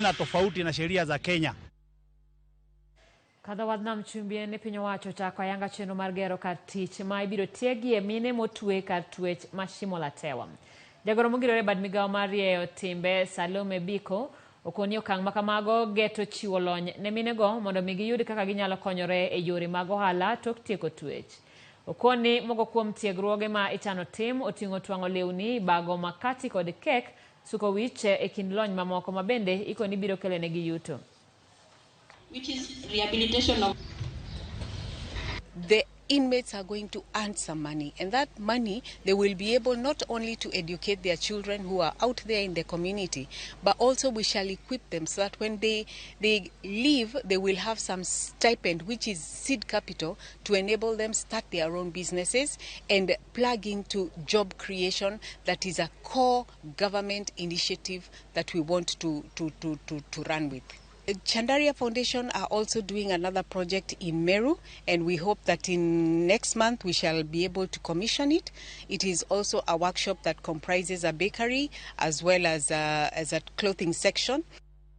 na tofauti na sheria za Kenya. Kada wadna mchumbie ne piny owacho chako ayanga chenro mar gero kar tich ma ibiro tiegie mine motwe kar twech ma Shimo La Tewa. Jagoro mogirore bad migawo mar rieyo timbe Salome Biko okoni okang' ma kamago geto chiwo lony ne minego mondo mi giyud kaka ginyalo konyore e yore mag ohala tok tieko twech. Okoni mogo kuom tiegruoge ma ichano tim oting'o twang'o lewni, bago makati kod kek, suko wich e kind lony mamoko ma bende ikoni biro kelenegi yuto. Which is rehabilitation of the inmates are going to earn some money, and that money they will be able not only to educate their children who are out there in the community, but also we shall equip them so that when they leave, they will have some stipend, which is seed capital, to enable them start their own businesses and plug into job creation. That is a core government initiative that we want to run with. Chandaria Foundation are also doing another project in Meru, and we hope that in next month we shall be able to commission it. It is also a workshop that comprises a bakery as well as a clothing section.